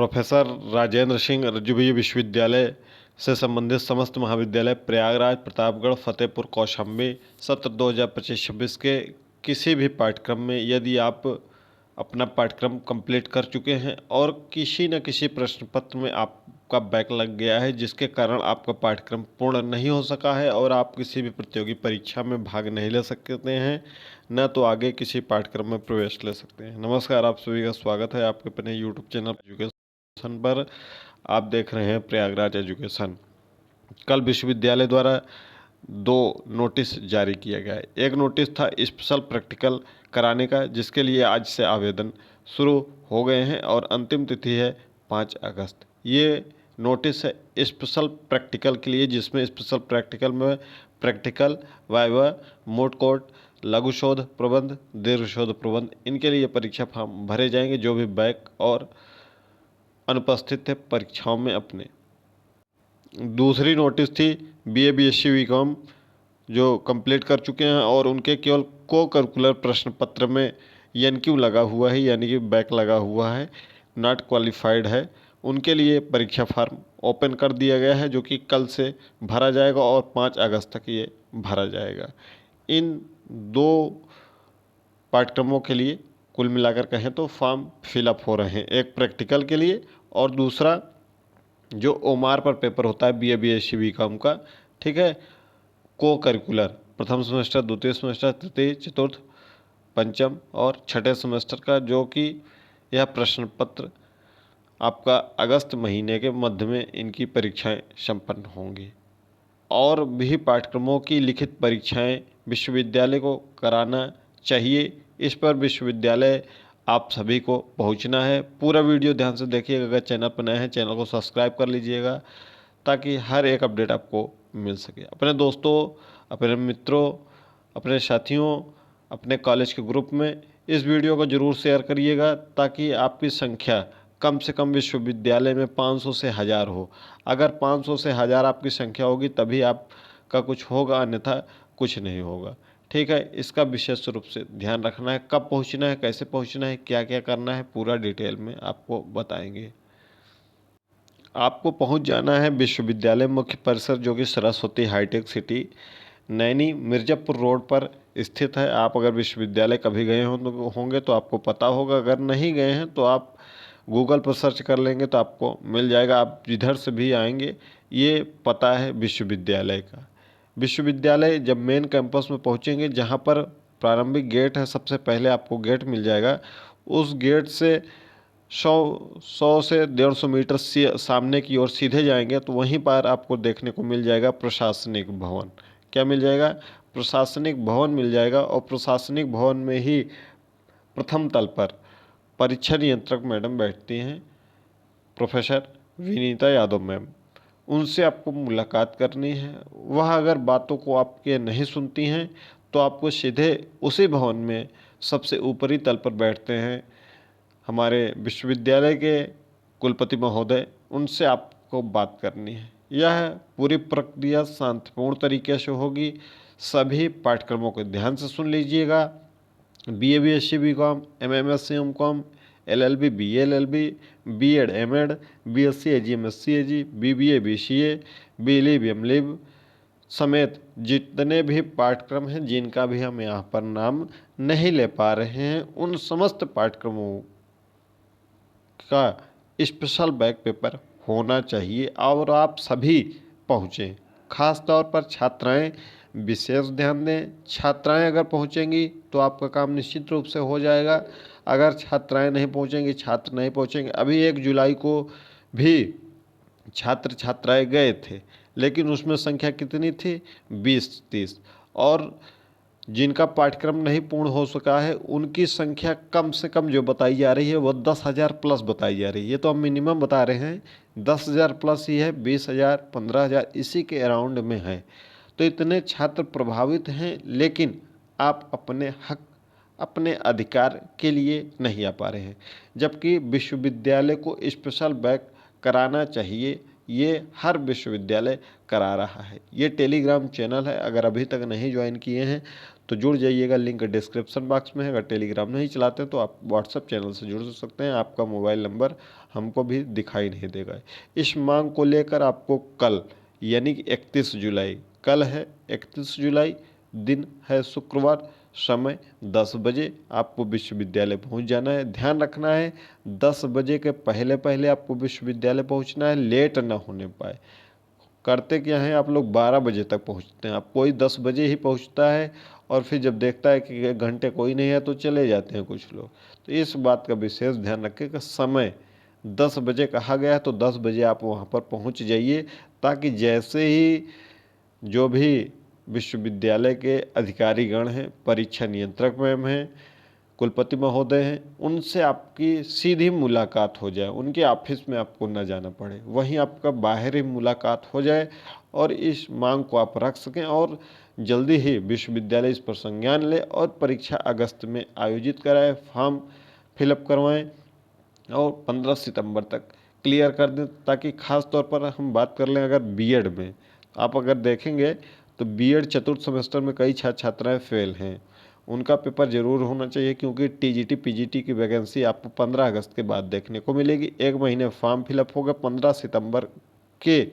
Professor Rajendra Singh रज्जुबीय विश्वविद्यालय से संबंधित समस्त महाविद्यालय प्रयागराज, प्रतापगढ़, फतेहपुर, कौशाम्बी सत्र 2025-26 के किसी भी पाठ्यक्रम में यदि आप अपना पाठ्यक्रम कंप्लीट कर चुके हैं और किसी न किसी प्रश्न पत्र में आपका बैक लग गया है जिसके कारण आपका पाठ्यक्रम पूर्ण नहीं हो सका है और आप किसी भी प्रतियोगी परीक्षा में भाग नहीं ले सकते हैं, न तो आगे किसी पाठ्यक्रम में प्रवेश ले सकते हैं। नमस्कार, आप सभी का स्वागत है आपके अपने यूट्यूब चैनल एजुकेशन पर। आप देख रहे हैं प्रयागराज एजुकेशन। कल विश्वविद्यालय द्वारा 2 नोटिस जारी किया गया है। एक नोटिस था स्पेशल प्रैक्टिकल कराने का, जिसके लिए आज से आवेदन शुरू हो गए हैं और अंतिम तिथि है 5 अगस्त। ये नोटिस है स्पेशल प्रैक्टिकल के लिए, जिसमें स्पेशल प्रैक्टिकल में प्रैक्टिकल, वाइवा, मोट कोर्ट, लघु शोध प्रबंध, दीर्घ शोध प्रबंध, इनके लिए परीक्षा फॉर्म भरे जाएंगे जो भी बैक और अनुपस्थित थे परीक्षाओं में अपने। दूसरी नोटिस थी बीए, बीएससी, बीकॉम जो कंप्लीट कर चुके हैं और उनके केवल को करिकुलर प्रश्न पत्र में एनक्यू लगा हुआ है, यानी कि बैक लगा हुआ है, नॉट क्वालिफाइड है, उनके लिए परीक्षा फॉर्म ओपन कर दिया गया है, जो कि कल से भरा जाएगा और 5 अगस्त तक ये भरा जाएगा। इन 2 पाठ्यक्रमों के लिए कुल मिलाकर कहें तो फॉर्म फिलअप हो रहे हैं, एक प्रैक्टिकल के लिए और दूसरा जो ओमार पर पेपर होता है बीए, बीएससी, बीकॉम का, ठीक है, को करिकुलर प्रथम सेमेस्टर, द्वितीय सेमेस्टर, तृतीय, चतुर्थ, पंचम और छठे सेमेस्टर का, जो कि यह प्रश्न पत्र आपका अगस्त महीने के मध्य में इनकी परीक्षाएं संपन्न होंगी। और भी पाठ्यक्रमों की लिखित परीक्षाएं विश्वविद्यालय को कराना चाहिए, इस पर विश्वविद्यालय आप सभी को पहुंचना है। पूरा वीडियो ध्यान से देखिएगा। अगर चैनल पर नए हैं, चैनल को सब्सक्राइब कर लीजिएगा ताकि हर एक अपडेट आपको मिल सके। अपने दोस्तों, अपने मित्रों, अपने साथियों, अपने कॉलेज के ग्रुप में इस वीडियो को ज़रूर शेयर करिएगा ताकि आपकी संख्या कम से कम विश्वविद्यालय में 500 से 1000 हो। अगर 500 से 1000 आपकी संख्या होगी तभी आपका कुछ होगा, अन्यथा कुछ नहीं होगा। ठीक है, इसका विशेष रूप से ध्यान रखना है। कब पहुंचना है, कैसे पहुंचना है, क्या क्या करना है, पूरा डिटेल में आपको बताएंगे। आपको पहुंच जाना है विश्वविद्यालय मुख्य परिसर, जो कि Saraswati hitech city, Naini, Mirzapur road पर स्थित है। आप अगर विश्वविद्यालय कभी गए होंगे तो आपको पता होगा, अगर नहीं गए हैं तो आप गूगल पर सर्च कर लेंगे तो आपको मिल जाएगा। आप जिधर से भी आएंगे ये पता है विश्वविद्यालय का। विश्वविद्यालय जब मेन कैंपस में पहुंचेंगे, जहां पर प्रारंभिक गेट है, सबसे पहले आपको गेट मिल जाएगा। उस गेट से 100 से 150 मीटर सामने की ओर सीधे जाएंगे तो वहीं पर आपको देखने को मिल जाएगा प्रशासनिक भवन। क्या मिल जाएगा? प्रशासनिक भवन मिल जाएगा। और प्रशासनिक भवन में ही प्रथम तल पर परीक्षा नियंत्रक मैडम बैठती हैं, प्रोफेसर विनीता यादव मैम। उनसे आपको मुलाकात करनी है। वह अगर बातों को आपके नहीं सुनती हैं तो आपको सीधे उसी भवन में सबसे ऊपरी तल पर बैठते हैं हमारे विश्वविद्यालय के कुलपति महोदय, उनसे आपको बात करनी है। यह पूरी प्रक्रिया शांतिपूर्ण तरीके से होगी। सभी पाठ्यक्रमों को ध्यान से सुन लीजिएगा। BA, BSc, BCom, MMSc, MCom, LLB, BLLB, BEd, MEd, BSc, AG, MSc, AG, BBA, BCA, BLib, MLib समेत जितने भी पाठ्यक्रम हैं जिनका भी हम यहाँ पर नाम नहीं ले पा रहे हैं, उन समस्त पाठ्यक्रमों का स्पेशल बैक पेपर होना चाहिए और आप सभी पहुँचें। खास तौर पर छात्राएं विशेष ध्यान दें। छात्राएं अगर पहुँचेंगी तो आपका काम निश्चित रूप से हो जाएगा। अगर छात्राएं नहीं पहुँचेंगी, छात्र नहीं पहुँचेंगे, अभी 1 जुलाई को भी छात्र छात्राएं गए थे, लेकिन उसमें संख्या कितनी थी? 20-30। और जिनका पाठ्यक्रम नहीं पूर्ण हो सका है उनकी संख्या कम से कम जो बताई जा रही है वो 10,000 प्लस बताई जा रही है। ये तो हम मिनिमम बता रहे हैं, 10,000 प्लस ही है, 20,000, 15,000 इसी के अराउंड में है। तो इतने छात्र प्रभावित हैं, लेकिन आप अपने हक, अपने अधिकार के लिए नहीं आ पा रहे हैं, जबकि विश्वविद्यालय को स्पेशल बैक कराना चाहिए। ये हर विश्वविद्यालय करा रहा है। ये टेलीग्राम चैनल है, अगर अभी तक नहीं ज्वाइन किए हैं तो जुड़ जाइएगा। लिंक डिस्क्रिप्शन बॉक्स में है। अगर टेलीग्राम नहीं चलाते हैं तो आप व्हाट्सएप चैनल से जुड़ सकते हैं। आपका मोबाइल नंबर हमको भी दिखाई नहीं देगा। इस मांग को लेकर आपको कल यानी कि 31 जुलाई, कल है 31 जुलाई, दिन है शुक्रवार, समय 10 बजे आपको विश्वविद्यालय पहुंच जाना है। ध्यान रखना है 10 बजे के पहले पहले आपको विश्वविद्यालय पहुंचना है, लेट ना होने पाए। करते क्या है, आप लोग 12 बजे तक पहुंचते हैं, आप कोई 10 बजे ही पहुंचता है और फिर जब देखता है कि 1 घंटे कोई नहीं है तो चले जाते हैं कुछ लोग। तो इस बात का विशेष ध्यान रखें कि समय 10 बजे कहा गया है तो 10 बजे आप वहाँ पर पहुँच जाइए, ताकि जैसे ही जो भी विश्वविद्यालय के अधिकारीगण हैं, परीक्षा नियंत्रक मैम हैं, कुलपति महोदय हैं, उनसे आपकी सीधी मुलाकात हो जाए, उनके ऑफिस में आपको न जाना पड़े, वहीं आपका बाहर ही मुलाकात हो जाए और इस मांग को आप रख सकें और जल्दी ही विश्वविद्यालय इस पर संज्ञान ले और परीक्षा अगस्त में आयोजित कराए, फॉर्म फिलअप करवाएं और 15 सितंबर तक क्लियर कर दें। ताकि खास तौर पर हम बात कर लें अगर बीएड में, आप अगर देखेंगे तो बीएड चतुर्थ सेमेस्टर में कई छात्र छात्राएँ फेल हैं, उनका पेपर ज़रूर होना चाहिए, क्योंकि टीजीटी पीजीटी की वैकेंसी आपको 15 अगस्त के बाद देखने को मिलेगी। 1 महीने फॉर्म फिलअप होगा, 15 सितंबर के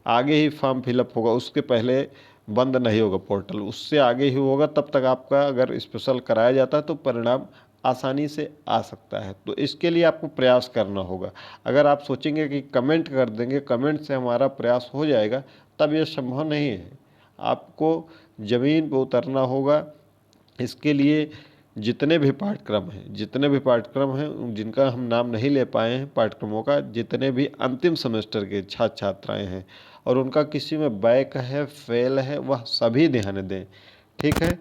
आगे ही फॉर्म फिलअप होगा, उसके पहले बंद नहीं होगा पोर्टल, उससे आगे ही होगा। तब तक आपका अगर स्पेशल कराया जाता है तो परिणाम आसानी से आ सकता है। तो इसके लिए आपको प्रयास करना होगा। अगर आप सोचेंगे कि कमेंट कर देंगे, कमेंट से हमारा प्रयास हो जाएगा, तब ये संभव नहीं है। आपको ज़मीन पर उतरना होगा। इसके लिए जितने भी पाठ्यक्रम हैं जिनका हम नाम नहीं ले पाए हैं, पाठ्यक्रमों का, जितने भी अंतिम सेमेस्टर के छात्र छात्राएँ हैं और उनका किसी में बैक है, फेल है, वह सभी ध्यान दें, ठीक है।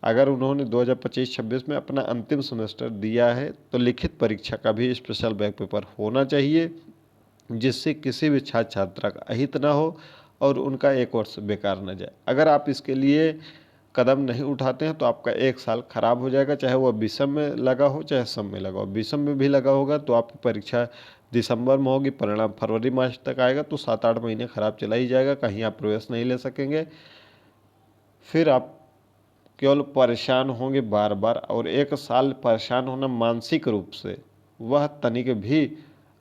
अगर उन्होंने 2025-26 में अपना अंतिम सेमेस्टर दिया है तो लिखित परीक्षा का भी स्पेशल बैक पेपर होना चाहिए, जिससे किसी भी छात्र छात्रा का अहित ना हो और उनका 1 वर्ष बेकार न जाए। अगर आप इसके लिए कदम नहीं उठाते हैं तो आपका 1 साल खराब हो जाएगा, चाहे वह विषम में लगा हो चाहे सम में लगा हो। विषम में भी लगा होगा तो आपकी परीक्षा दिसंबर में होगी, परिणाम फरवरी मार्च तक आएगा, तो 7-8 महीने खराब चला ही जाएगा, कहीं आप प्रवेश नहीं ले सकेंगे। फिर आप केवल परेशान होंगे बार बार, और 1 साल परेशान होना मानसिक रूप से वह तनिक भी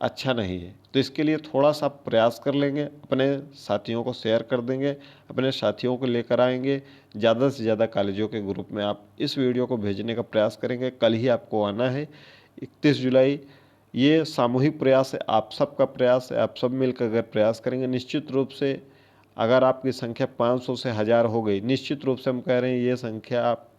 अच्छा नहीं है। तो इसके लिए थोड़ा सा प्रयास कर लेंगे, अपने साथियों को शेयर कर देंगे, अपने साथियों को लेकर आएंगे, ज़्यादा से ज़्यादा कॉलेजों के ग्रुप में आप इस वीडियो को भेजने का प्रयास करेंगे। कल ही आपको आना है 31 जुलाई। ये सामूहिक प्रयास है, आप सबका प्रयास है, आप सब मिलकर अगर प्रयास करेंगे निश्चित रूप से, अगर आपकी संख्या 500 से 1000 हो गई, निश्चित रूप से हम कह रहे हैं ये संख्या आप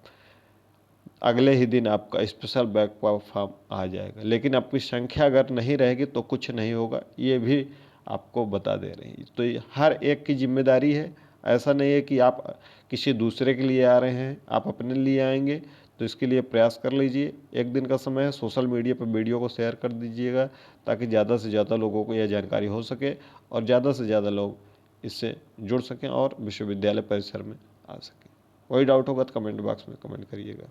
अगले ही दिन आपका स्पेशल बैक का फॉर्म आ जाएगा। लेकिन आपकी संख्या अगर नहीं रहेगी तो कुछ नहीं होगा, ये भी आपको बता दे रही है। तो ये हर एक की जिम्मेदारी है, ऐसा नहीं है कि आप किसी दूसरे के लिए आ रहे हैं, आप अपने लिए आएंगे। तो इसके लिए प्रयास कर लीजिए, 1 दिन का समय है, सोशल मीडिया पर वीडियो को शेयर कर दीजिएगा, ताकि ज़्यादा से ज़्यादा लोगों को यह जानकारी हो सके और ज़्यादा से ज़्यादा लोग इससे जुड़ सकें और विश्वविद्यालय परिसर में आ सकें। कोई डाउट होगा तो कमेंट बॉक्स में कमेंट करिएगा।